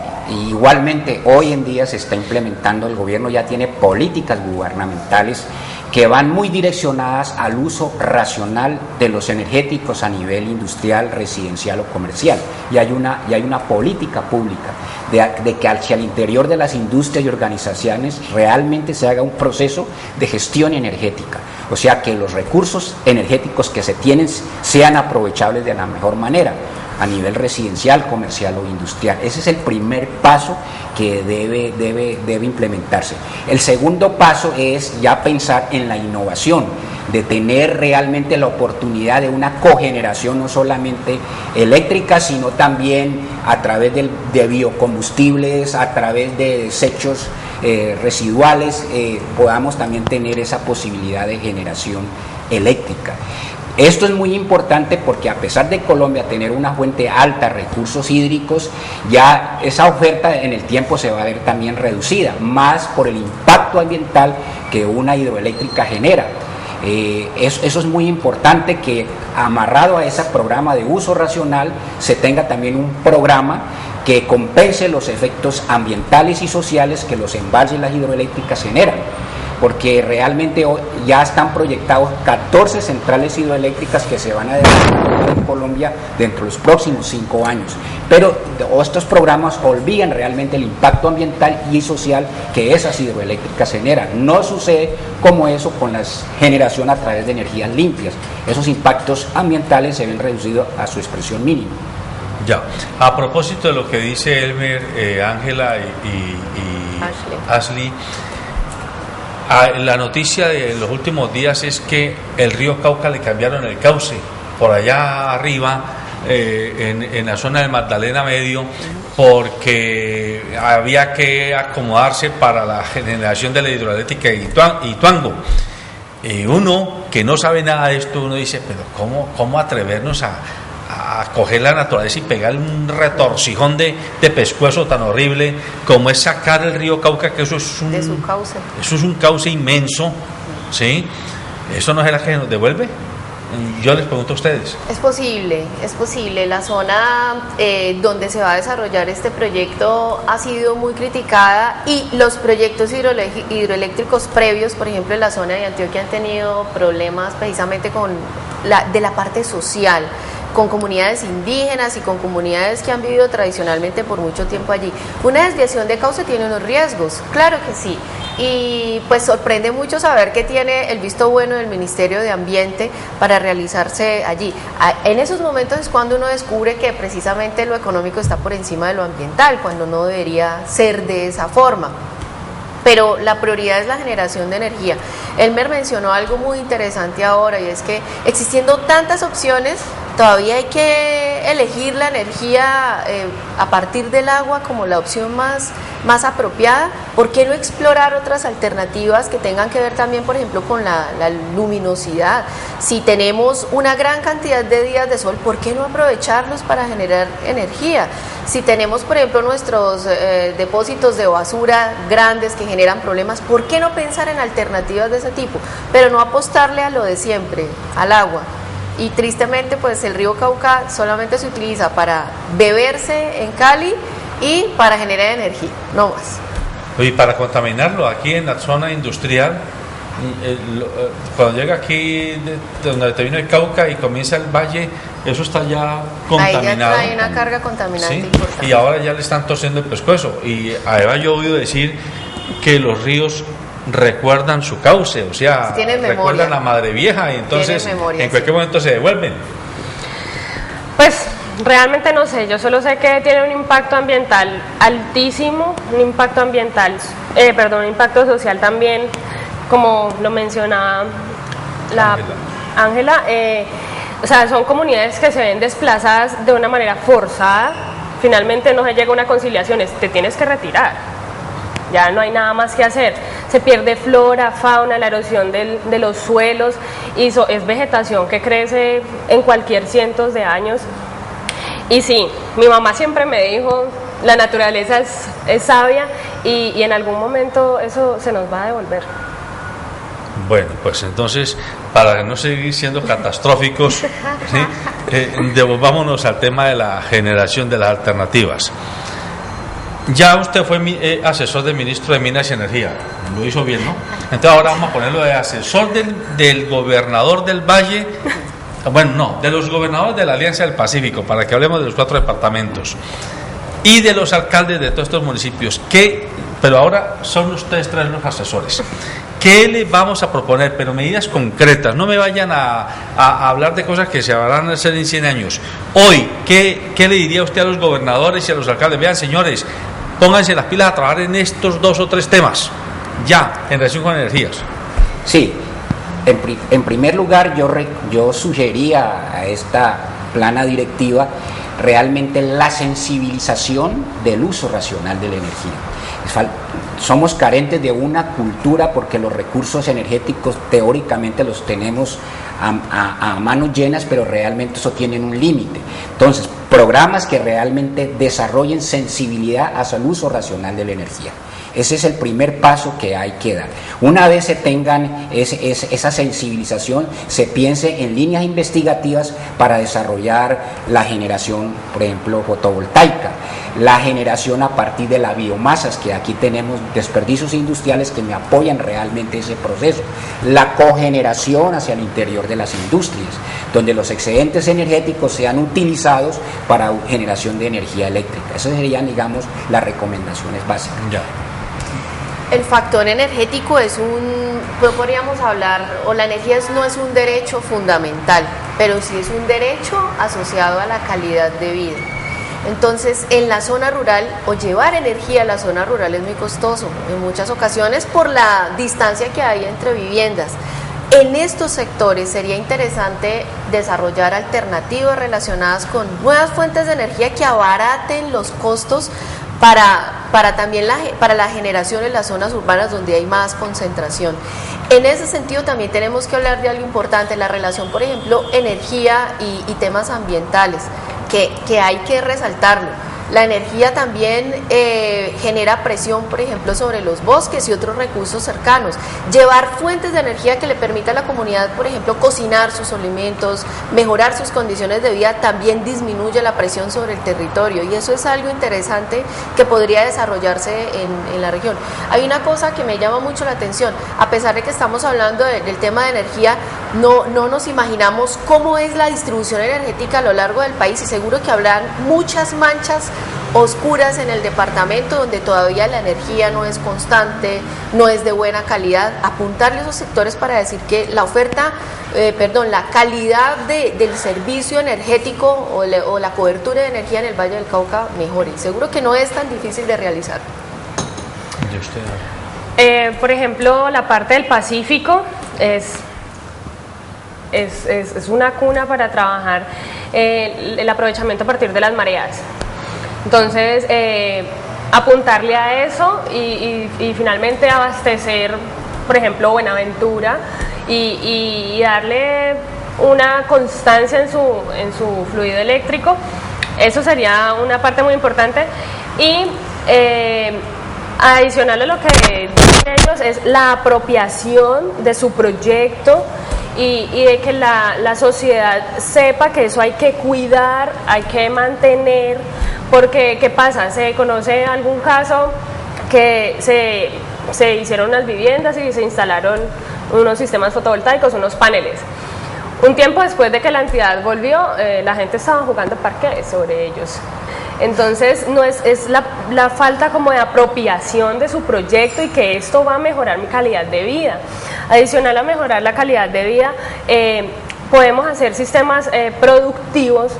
igualmente hoy en día se está implementando, el gobierno ya tiene políticas gubernamentales que van muy direccionadas al uso racional de los energéticos a nivel industrial, residencial o comercial. Y hay una política pública de que hacia el interior de las industrias y organizaciones realmente se haga un proceso de gestión energética. O sea, que los recursos energéticos que se tienen sean aprovechables de la mejor manera, a nivel residencial, comercial o industrial. Ese es el primer paso que debe implementarse. El segundo paso es ya pensar en la innovación, de tener realmente la oportunidad de una cogeneración no solamente eléctrica, sino también a través de biocombustibles, a través de desechos residuales, podamos también tener esa posibilidad de generación eléctrica. Esto es muy importante porque a pesar de Colombia tener una fuente alta de recursos hídricos, ya esa oferta en el tiempo se va a ver también reducida, más por el impacto ambiental que una hidroeléctrica genera. Eso es muy importante, que amarrado a ese programa de uso racional se tenga también un programa que compense los efectos ambientales y sociales que los embalses y las hidroeléctricas generan, porque realmente ya están proyectados 14 centrales hidroeléctricas que se van a desarrollar en Colombia dentro de los próximos 5 años. Pero estos programas olvidan realmente el impacto ambiental y social que esas hidroeléctricas generan. No sucede como eso con la generación a través de energías limpias. Esos impactos ambientales se ven reducidos a su expresión mínima. Ya, a propósito de lo que dice Elmer, Ángela y Ashley, la noticia de los últimos días es que el río Cauca le cambiaron el cauce por allá arriba, en la zona del Magdalena Medio, porque había que acomodarse para la generación de la hidroeléctrica Ituango. Y uno que no sabe nada de esto, uno dice, pero ¿cómo atrevernos a coger la naturaleza y pegarle un retorcijón de pescuezo tan horrible como es sacar el río Cauca, que eso es de su cauce? Eso es un cauce inmenso, ¿sí? ¿Eso no es la que nos devuelve? Yo les pregunto a ustedes. Es posible. La zona donde se va a desarrollar este proyecto ha sido muy criticada, y los proyectos hidroeléctricos previos, por ejemplo en la zona de Antioquia, han tenido problemas precisamente con la parte social, con comunidades indígenas y con comunidades que han vivido tradicionalmente por mucho tiempo allí. Una desviación de cauce tiene unos riesgos, claro que sí, y pues sorprende mucho saber que tiene el visto bueno del Ministerio de Ambiente para realizarse allí. En esos momentos es cuando uno descubre que precisamente lo económico está por encima de lo ambiental, cuando no debería ser de esa forma. Pero la prioridad es la generación de energía. Elmer mencionó algo muy interesante ahora, y es que existiendo tantas opciones, todavía hay que elegir la energía a partir del agua como la opción más apropiada. ¿Por qué no explorar otras alternativas que tengan que ver también, por ejemplo, con la luminosidad? Si tenemos una gran cantidad de días de sol, ¿por qué no aprovecharlos para generar energía? Si tenemos, por ejemplo, nuestros depósitos de basura grandes que generan problemas, ¿por qué no pensar en alternativas de ese tipo? Pero no apostarle a lo de siempre, al agua. Y tristemente, pues el río Cauca solamente se utiliza para beberse en Cali y para generar energía, no más. Y para contaminarlo aquí en la zona industrial, cuando llega aquí de donde te vino el Cauca y comienza el valle, eso está ya contaminado. Ahí ya trae una carga contaminante, ¿sí? Importante. Y ahora ya le están torciendo el pescuezo. Y además yo he oído decir que los ríos recuerdan su cauce, o sea, recuerdan la madre vieja, y entonces en cualquier momento se devuelven. Pues realmente no sé, yo solo sé que tiene un impacto ambiental altísimo, un impacto ambiental, un impacto social también, como lo mencionaba la Ángela. O sea, son comunidades que se ven desplazadas de una manera forzada. Finalmente no se llega a una conciliación, te tienes que retirar, ya no hay nada más que hacer. Se pierde flora, fauna, la erosión de los suelos, y es vegetación que crece en cualquier cientos de años. Y sí, mi mamá siempre me dijo, la naturaleza es sabia, y en algún momento eso se nos va a devolver. Bueno, pues entonces, para no seguir siendo catastróficos, ¿sí? Devolvámonos al tema de la generación de las alternativas. Ya usted fue asesor del ministro de Minas y Energía, lo hizo bien, ¿no? Entonces ahora vamos a ponerlo de asesor del gobernador del Valle, bueno, no, de los gobernadores de la Alianza del Pacífico, para que hablemos de los 4 departamentos, y de los alcaldes de todos estos municipios, pero ahora son ustedes 3 los asesores. ¿Qué les vamos a proponer? Pero medidas concretas, no me vayan a hablar de cosas que se van a hacer en 100 años. Hoy, ¿qué le diría usted a los gobernadores y a los alcaldes? Vean, señores, pónganse las pilas a trabajar en estos 2 o 3 temas, ya, en relación con energías. Sí, en primer lugar yo sugeriría a esta plana directiva realmente la sensibilización del uso racional de la energía. Somos carentes de una cultura porque los recursos energéticos teóricamente los tenemos a manos llenas, pero realmente eso tiene un límite. Entonces, programas que realmente desarrollen sensibilidad hacia el uso racional de la energía. Ese es el primer paso que hay que dar. Una vez se tengan esa sensibilización, se piense en líneas investigativas para desarrollar la generación, por ejemplo, fotovoltaica, la generación a partir de las biomasas, que aquí tenemos desperdicios industriales que me apoyan realmente ese proceso, la cogeneración hacia el interior de las industrias, donde los excedentes energéticos sean utilizados para generación de energía eléctrica. Esas serían, digamos, las recomendaciones básicas. Ya. El factor energético podríamos hablar, o la energía no es un derecho fundamental, pero sí es un derecho asociado a la calidad de vida. Entonces, en la zona rural, o llevar energía a la zona rural es muy costoso, en muchas ocasiones por la distancia que hay entre viviendas. En estos sectores sería interesante desarrollar alternativas relacionadas con nuevas fuentes de energía que abaraten los costos para también para la generación en las zonas urbanas donde hay más concentración. En ese sentido también tenemos que hablar de algo importante, la relación, por ejemplo, energía y temas ambientales, que hay que resaltarlo. La energía también genera presión, por ejemplo, sobre los bosques y otros recursos cercanos. Llevar fuentes de energía que le permita a la comunidad, por ejemplo, cocinar sus alimentos, mejorar sus condiciones de vida, también disminuye la presión sobre el territorio. Y eso es algo interesante que podría desarrollarse en la región. Hay una cosa que me llama mucho la atención. A pesar de que estamos hablando del tema de energía, no nos imaginamos cómo es la distribución energética a lo largo del país, y seguro que habrán muchas manchas oscuras en el departamento donde todavía la energía no es constante, no es de buena calidad. Apuntarle a esos sectores para decir que la la calidad del servicio energético o la cobertura de energía en el Valle del Cauca mejore. Seguro que no es tan difícil de realizar. Por ejemplo, la parte del Pacífico es una cuna para trabajar el aprovechamiento a partir de las mareas. Entonces, apuntarle a eso y finalmente abastecer, por ejemplo, Buenaventura y darle una constancia en su fluido eléctrico. Eso sería una parte muy importante. Y adicional a lo que dicen ellos es la apropiación de su proyecto y de que la sociedad sepa que eso hay que cuidar, hay que mantener, porque ¿qué pasa? Se conoce algún caso que se hicieron unas viviendas y se instalaron unos sistemas fotovoltaicos, unos paneles. Un tiempo después de que la entidad volvió, la gente estaba jugando parqués sobre ellos. Entonces no es la falta como de apropiación de su proyecto y que esto va a mejorar mi calidad de vida. Adicional a mejorar la calidad de vida, podemos hacer sistemas productivos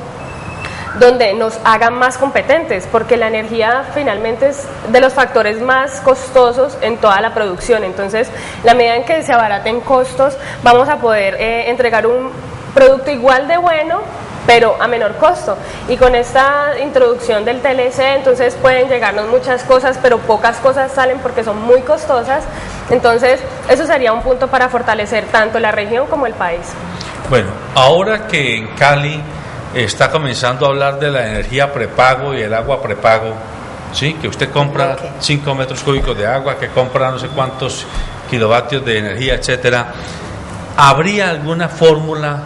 donde nos hagan más competentes, porque la energía finalmente es de los factores más costosos en toda la producción. Entonces, la medida en que se abaraten costos, vamos a poder entregar un producto igual de bueno, pero a menor costo. Y con esta introducción del TLC, entonces pueden llegarnos muchas cosas, pero pocas cosas salen porque son muy costosas. Entonces, eso sería un punto para fortalecer tanto la región como el país. Bueno, ahora que en Cali está comenzando a hablar de la energía prepago y el agua prepago, ¿sí? Que usted compra 5 metros cúbicos de agua, que compra no sé cuántos kilovatios de energía, etcétera. ¿Habría alguna fórmula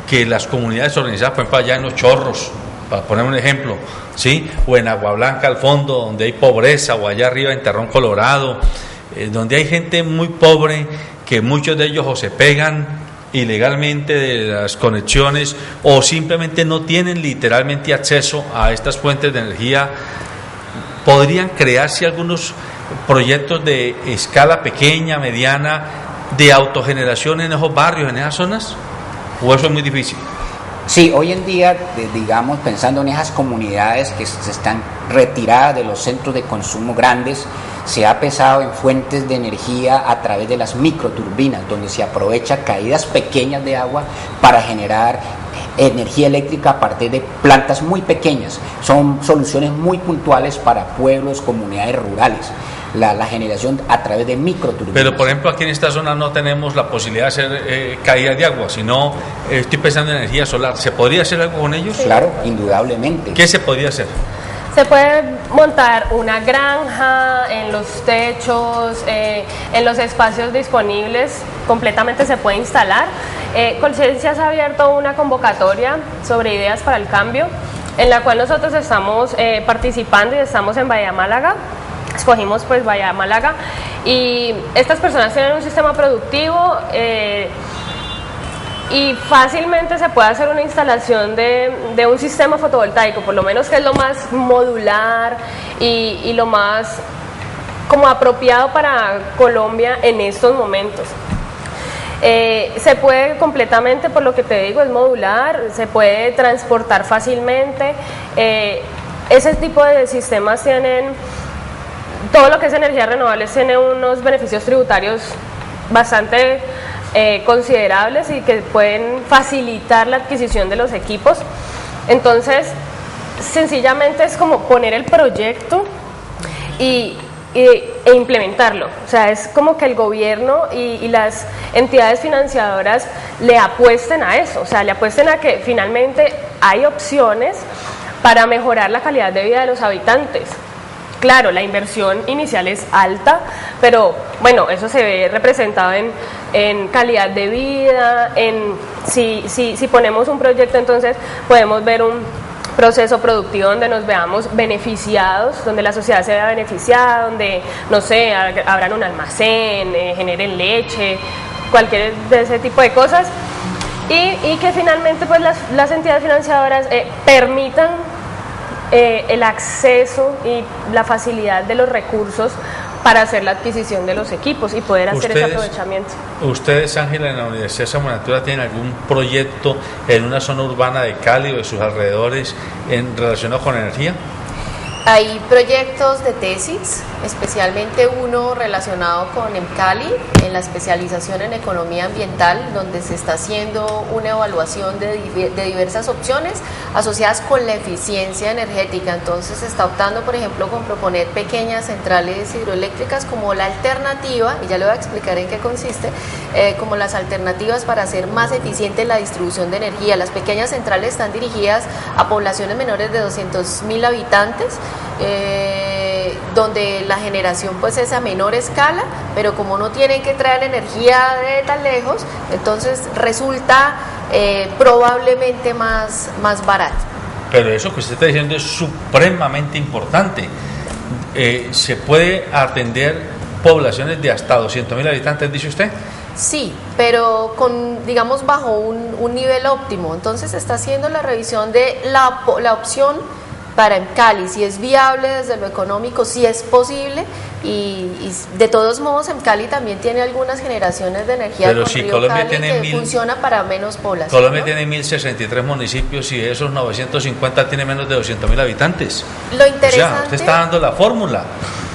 que las comunidades organizadas, por ejemplo, allá en Los Chorros, para poner un ejemplo, ¿sí? O en Agua Blanca al fondo, donde hay pobreza, o allá arriba en Terrón Colorado, donde hay gente muy pobre, que muchos de ellos o se pegan ilegalmente de las conexiones o simplemente no tienen literalmente acceso a estas fuentes de energía? ¿Podrían crearse algunos proyectos de escala pequeña, mediana, de autogeneración en esos barrios, en esas zonas? ¿O eso es muy difícil? Sí, hoy en día, digamos, pensando en esas comunidades que se están retiradas de los centros de consumo grandes, se ha pensado en fuentes de energía a través de las microturbinas, donde se aprovecha caídas pequeñas de agua para generar energía eléctrica a partir de plantas muy pequeñas. Son soluciones muy puntuales para pueblos, comunidades rurales. La generación a través de microturbinas. Pero por ejemplo aquí en esta zona no tenemos la posibilidad de hacer caídas de agua, sino estoy pensando en energía solar. ¿Se podría hacer algo con ellos? Claro, indudablemente. ¿Qué se podría hacer? Se puede montar una granja en los techos, en los espacios disponibles, completamente se puede instalar. Colciencias ha abierto una convocatoria sobre ideas para el cambio, en la cual nosotros estamos participando y estamos en Bahía Málaga. Escogimos pues Bahía Málaga y estas personas tienen un sistema productivo y fácilmente se puede hacer una instalación de un sistema fotovoltaico, por lo menos, que es lo más modular y lo más como apropiado para Colombia en estos momentos. Se puede completamente, por lo que te digo, es modular, se puede transportar fácilmente. Ese tipo de sistemas tienen, todo lo que es energías renovables tiene unos beneficios tributarios bastante considerables y que pueden facilitar la adquisición de los equipos. Entonces, sencillamente es como poner el proyecto e implementarlo. O sea, es como que el gobierno y las entidades financiadoras le apuesten a eso, o sea, le apuesten a que finalmente hay opciones para mejorar la calidad de vida de los habitantes. Claro, la inversión inicial es alta, pero bueno, eso se ve representado en calidad de vida, si ponemos un proyecto, entonces podemos ver un proceso productivo donde nos veamos beneficiados, donde la sociedad se vea beneficiada, donde, no sé, abran un almacén, generen leche, cualquier de ese tipo de cosas, y que finalmente pues las entidades financiadoras permitan el acceso y la facilidad de los recursos para hacer la adquisición de los equipos y poder hacer ese aprovechamiento. ¿Ustedes, Ángela, en la Universidad de San Buenaventura tienen algún proyecto en una zona urbana de Cali o de sus alrededores relacionado con energía? Hay proyectos de tesis, especialmente uno relacionado con EMCALI, en la especialización en economía ambiental, donde se está haciendo una evaluación de diversas opciones asociadas con la eficiencia energética. Entonces se está optando, por ejemplo, con proponer pequeñas centrales hidroeléctricas como la alternativa, y ya le voy a explicar en qué consiste, como las alternativas para hacer más eficiente la distribución de energía. Las pequeñas centrales están dirigidas a poblaciones menores de 200.000 habitantes, donde la generación pues es a menor escala, pero como no tienen que traer energía de tan lejos, entonces resulta probablemente más barato. Pero eso que usted está diciendo es supremamente importante. ¿Se puede atender poblaciones de hasta 200.000 habitantes, dice usted? Sí, pero con, digamos, bajo un nivel óptimo. Entonces se está haciendo la revisión de la opción para EMCALI, si es viable desde lo económico, si es posible, y de todos modos EMCALI también tiene algunas generaciones de energía. Pero con si Río Colombia Cali, tiene que funciona para menos población. Colombia, ¿no?, tiene 1.063 municipios y de esos 950 tiene menos de 200.000 habitantes. Lo interesante, o sea, usted está dando la fórmula.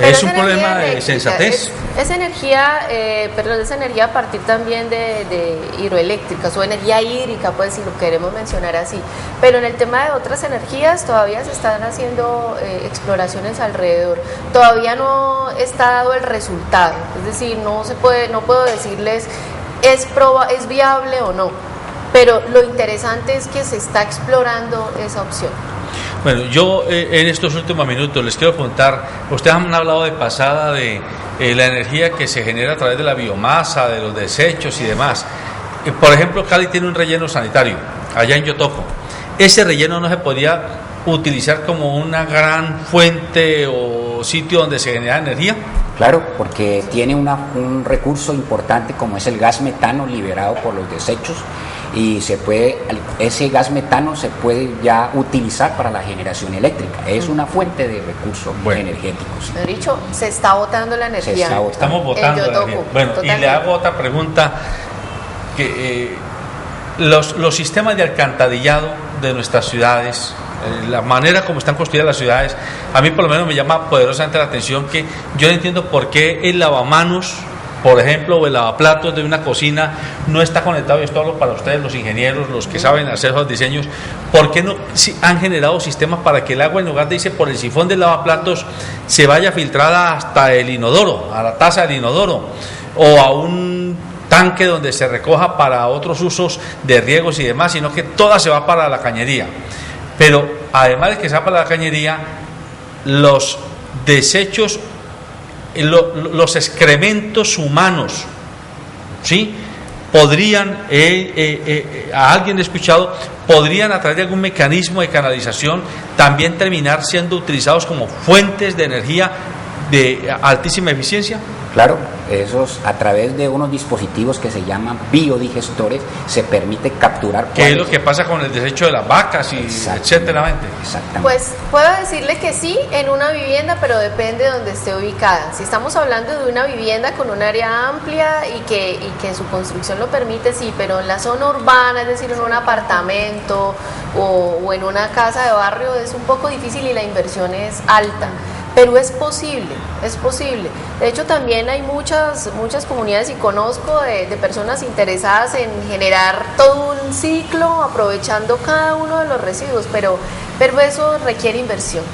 Es un problema de sensatez. Es energía, perdón, es energía a partir también de hidroeléctricas o energía hídrica, pues, si lo queremos mencionar así. Pero en el tema de otras energías todavía se están haciendo exploraciones alrededor. Todavía no está dado el resultado, es decir, no puedo decirles es viable o no, pero lo interesante es que se está explorando esa opción. Bueno, yo en estos últimos minutos les quiero preguntar, ustedes han hablado de pasada de la energía que se genera a través de la biomasa, de los desechos y demás. Por ejemplo, Cali tiene un relleno sanitario, allá en Yotoco. ¿Ese relleno no se podría utilizar como una gran fuente o sitio donde se genera energía? Claro, porque tiene un recurso importante como es el gas metano liberado por los desechos, y ese gas metano se puede ya utilizar para la generación eléctrica. Es una fuente de recursos energéticos. Mejor dicho, se está botando la energía. Estamos botando la energía. Bueno, totalmente. Y le hago otra pregunta, que los sistemas de alcantarillado de nuestras ciudades, la manera como están construidas las ciudades, a mí por lo menos me llama poderosamente la atención, que yo no entiendo por qué el lavamanos, por ejemplo, o el lavaplatos de una cocina no está conectado. Y esto hablo para ustedes, los ingenieros, los que saben hacer esos diseños. ¿Por qué no han generado sistemas para que el agua, en lugar de irse por el sifón del lavaplatos, se vaya filtrada hasta el inodoro, a la taza del inodoro, o a un tanque donde se recoja para otros usos de riegos y demás, sino que toda se va para la cañería? Pero además de que se va para la cañería, los desechos, los excrementos humanos, ¿sí?, podrían, a alguien he escuchado, podrían a través de algún mecanismo de canalización también terminar siendo utilizados como fuentes de energía de altísima eficiencia. Claro, esos a través de unos dispositivos que se llaman biodigestores se permite capturar. ¿Qué es lo que pasa con el desecho de las vacas y etcétera? Exactamente. Pues puedo decirle que sí en una vivienda, pero depende de donde esté ubicada. Si estamos hablando de una vivienda con un área amplia y que su construcción lo permite, sí, pero en la zona urbana, es decir, en un apartamento o en una casa de barrio, es un poco difícil y la inversión es alta. Pero es posible, es posible. De hecho, también hay muchas comunidades, y conozco de personas interesadas en generar todo un ciclo aprovechando cada uno de los residuos, pero eso requiere inversión.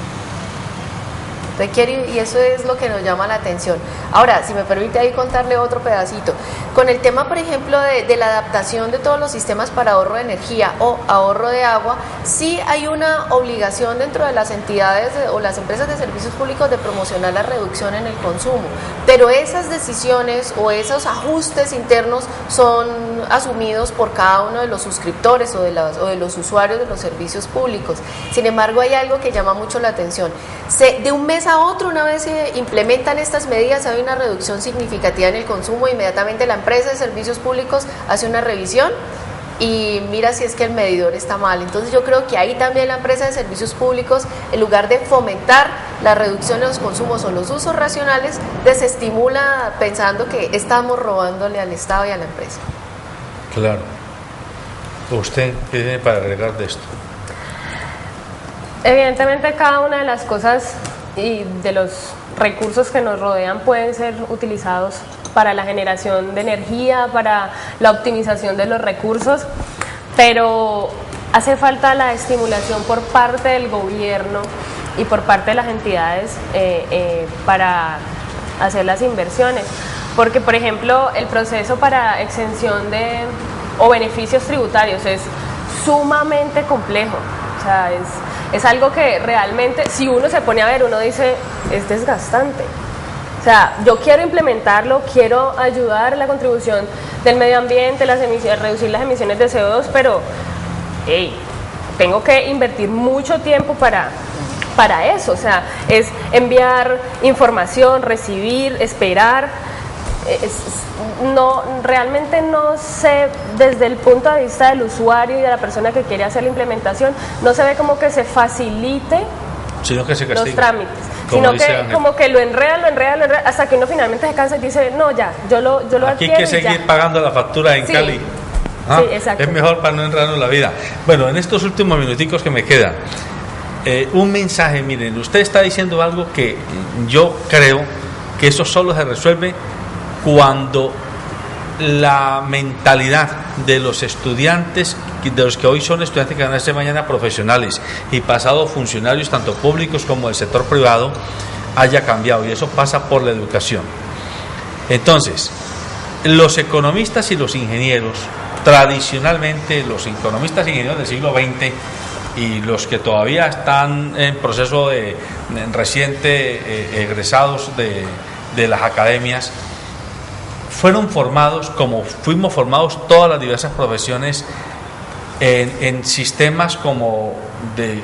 Y eso es lo que nos llama la atención. Ahora, si me permite ahí contarle otro pedacito. Con el tema, por ejemplo, de la adaptación de todos los sistemas para ahorro de energía o ahorro de agua, sí hay una obligación dentro de las entidades o las empresas de servicios públicos de promocionar la reducción en el consumo. Pero esas decisiones o esos ajustes internos son asumidos por cada uno de los suscriptores o de los usuarios de los servicios públicos. Sin embargo, hay algo que llama mucho la atención. De un mes a otro, una vez se implementan estas medidas, hay una reducción significativa en el consumo. Inmediatamente la empresa de servicios públicos hace una revisión y mira si es que el medidor está mal. Entonces yo creo que ahí también la empresa de servicios públicos, en lugar de fomentar la reducción de los consumos o los usos racionales, desestimula pensando que estamos robándole al Estado y a la empresa. Claro. ¿Usted qué tiene para agregar de esto? Evidentemente cada una de las cosas y de los recursos que nos rodean pueden ser utilizados para la generación de energía, para la optimización de los recursos, pero hace falta la estimulación por parte del gobierno y por parte de las entidades para hacer las inversiones, porque por ejemplo el proceso para exención o beneficios tributarios es sumamente complejo. O sea, es algo que realmente, si uno se pone a ver, uno dice, es desgastante. O sea, yo quiero implementarlo, quiero ayudar a la contribución del medio ambiente, reducir las emisiones de CO2, pero tengo que invertir mucho tiempo para eso. O sea, es enviar información, recibir, esperar. Realmente no sé, desde el punto de vista del usuario y de la persona que quiere hacer la implementación, no se ve como que se facilite sino que se castiga, los trámites, sino que como que lo enreda hasta que uno finalmente se cansa y dice, no, ya, yo lo adquiero. Aquí hay que seguir pagando la factura en Cali. Sí, exacto. Es mejor para no enredarnos la vida. Bueno, en estos últimos minuticos que me quedan, un mensaje. Miren, usted está diciendo algo que yo creo que eso solo se resuelve cuando la mentalidad de los estudiantes, de los que hoy son estudiantes que van a ser mañana profesionales y pasado funcionarios tanto públicos como del sector privado, haya cambiado, y eso pasa por la educación. Entonces, los economistas y los ingenieros, tradicionalmente los economistas e ingenieros del siglo XX y los que todavía están en proceso de reciente egresados de las academias, fueron formados como fuimos formados todas las diversas profesiones en sistemas como de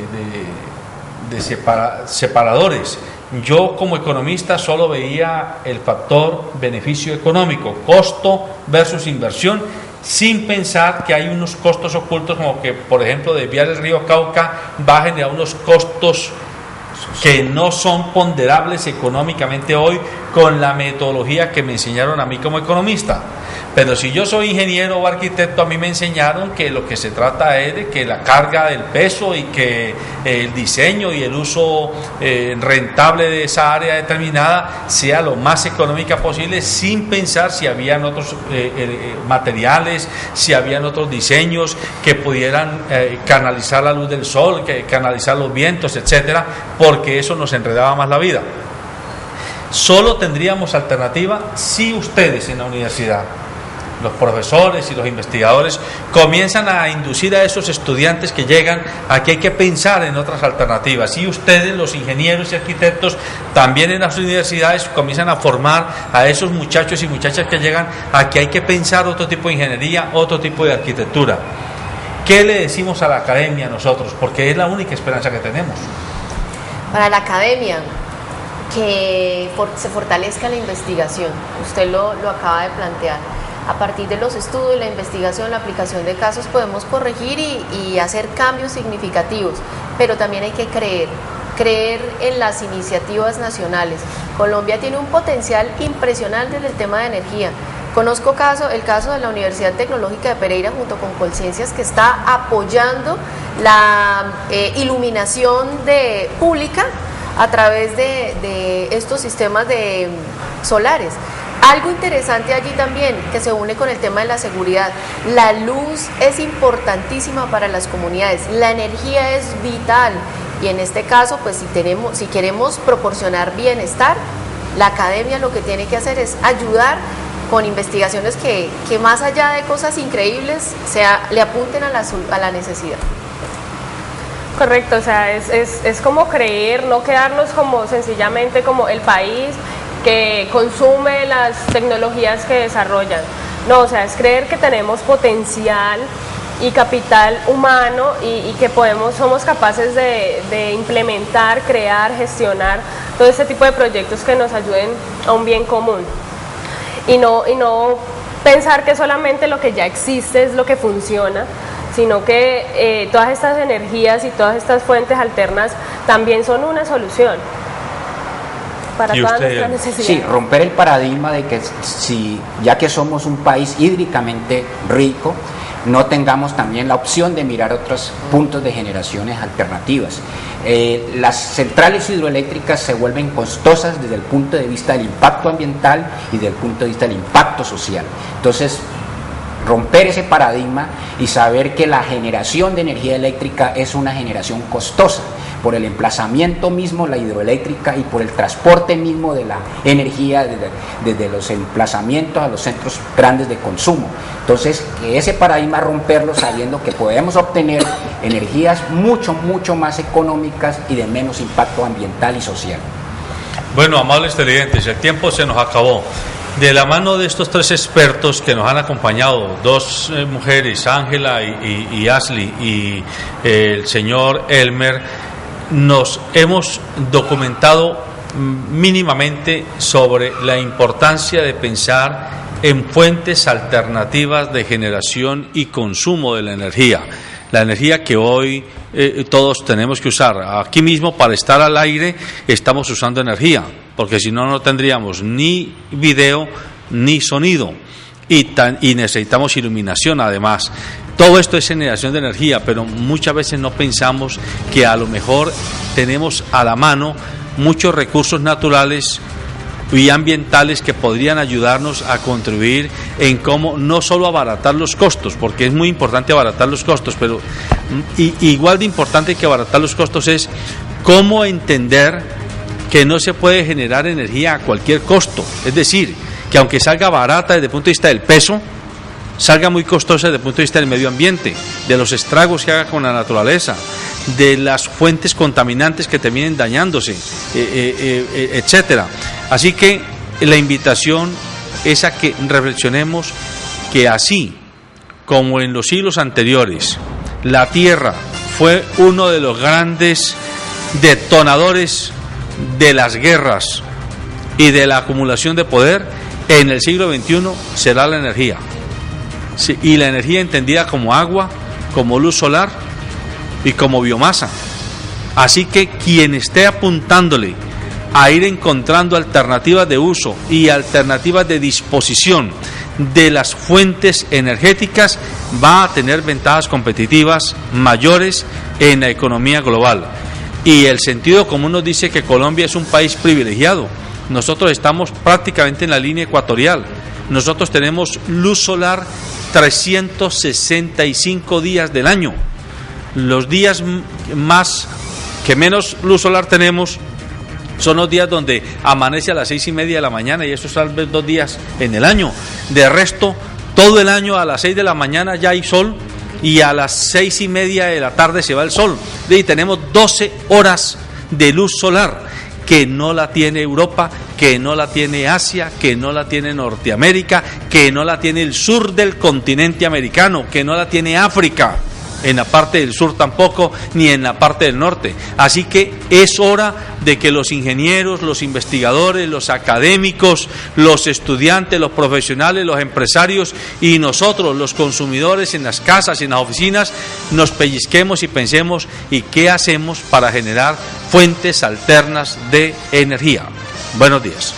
separadores. Yo como economista solo veía el factor beneficio económico, costo versus inversión, sin pensar que hay unos costos ocultos, como que por ejemplo desviar el río Cauca va a generar unos costos que no son ponderables económicamente hoy con la metodología que me enseñaron a mí como economista. Pero si yo soy ingeniero o arquitecto, a mí me enseñaron que lo que se trata es de que la carga del peso y que el diseño y el uso rentable de esa área determinada sea lo más económica posible, sin pensar si habían otros materiales, si habían otros diseños que pudieran canalizar la luz del sol, que canalizar los vientos, etcétera, porque eso nos enredaba más la vida. Solo tendríamos alternativa si ustedes en la universidad, los profesores y los investigadores, comienzan a inducir a esos estudiantes que llegan a que hay que pensar en otras alternativas. Y ustedes, los ingenieros y arquitectos, también en las universidades comienzan a formar a esos muchachos y muchachas que llegan a que hay que pensar otro tipo de ingeniería, otro tipo de arquitectura. ¿Qué le decimos a la academia nosotros? Porque es la única esperanza que tenemos. Para la academia, que se fortalezca la investigación. Usted lo acaba de plantear. A partir de los estudios, la investigación, la aplicación de casos, podemos corregir y hacer cambios significativos, pero también hay que creer en las iniciativas nacionales. Colombia tiene un potencial impresionante en el tema de energía. Conozco el caso de la Universidad Tecnológica de Pereira junto con Colciencias, que está apoyando la iluminación pública a través de estos sistemas solares. Algo interesante allí también, que se une con el tema de la seguridad. La luz es importantísima para las comunidades, la energía es vital, y en este caso, pues si queremos proporcionar bienestar, la academia lo que tiene que hacer es ayudar con investigaciones que más allá de cosas increíbles, le apunten a la necesidad. Correcto, o sea, es como creer, no quedarnos como sencillamente como el país que consume las tecnologías que desarrollan. No, o sea, es creer que tenemos potencial y capital humano y que somos capaces de implementar, crear, gestionar todo este tipo de proyectos que nos ayuden a un bien común. Y no pensar que solamente lo que ya existe es lo que funciona, sino que todas estas energías y todas estas fuentes alternas también son una solución para todas nuestras necesidades. Sí, romper el paradigma de que ya que somos un país hídricamente rico, no tengamos también la opción de mirar otros puntos de generaciones alternativas. Las centrales hidroeléctricas se vuelven costosas desde el punto de vista del impacto ambiental y desde el punto de vista del impacto social. Entonces, romper ese paradigma y saber que la generación de energía eléctrica es una generación costosa por el emplazamiento mismo, la hidroeléctrica, y por el transporte mismo de la energía desde los emplazamientos a los centros grandes de consumo. Entonces, que ese paradigma romperlo sabiendo que podemos obtener energías mucho más económicas y de menos impacto ambiental y social. Bueno, amables televidentes, el tiempo se nos acabó. De la mano de estos tres expertos que nos han acompañado, dos mujeres, Ángela y Ashley, y el señor Elmer, nos hemos documentado mínimamente sobre la importancia de pensar en fuentes alternativas de generación y consumo de la energía que hoy todos tenemos que usar. Aquí mismo, para estar al aire, estamos usando energía, porque si no, no tendríamos ni video ni sonido, y necesitamos iluminación además. Todo esto es generación de energía, pero muchas veces no pensamos que a lo mejor tenemos a la mano muchos recursos naturales y ambientales que podrían ayudarnos a contribuir en cómo no solo abaratar los costos, porque es muy importante abaratar los costos, pero igual de importante que abaratar los costos es cómo entender que no se puede generar energía a cualquier costo. Es decir, que aunque salga barata desde el punto de vista del peso, salga muy costosa desde el punto de vista del medio ambiente, de los estragos que haga con la naturaleza, de las fuentes contaminantes que terminen dañándose, etcétera. Así que la invitación es a que reflexionemos que así como en los siglos anteriores la tierra fue uno de los grandes detonadores de las guerras y de la acumulación de poder, en el siglo XXI será la energía. Sí, y la energía entendida como agua, como luz solar y como biomasa. Así que quien esté apuntándole a ir encontrando alternativas de uso y alternativas de disposición de las fuentes energéticas va a tener ventajas competitivas mayores en la economía global. Y el sentido común nos dice que Colombia es un país privilegiado. Nosotros estamos prácticamente en la línea ecuatorial. Nosotros tenemos luz solar 365 días del año. Los días que menos luz solar tenemos son los días donde amanece a las 6:30 de la mañana, y eso es tal vez 2 días en el año. De resto, todo el año a las 6 de la mañana ya hay sol, y a las 6:30 de la tarde se va el sol. Y tenemos 12 horas de luz solar, que no la tiene Europa, que no la tiene Asia, que no la tiene Norteamérica, que no la tiene el sur del continente americano, que no la tiene África, en la parte del sur tampoco, ni en la parte del norte. Así que es hora de que los ingenieros, los investigadores, los académicos, los estudiantes, los profesionales, los empresarios y nosotros, los consumidores en las casas y en las oficinas, nos pellizquemos y pensemos y qué hacemos para generar fuentes alternas de energía. Buenos días.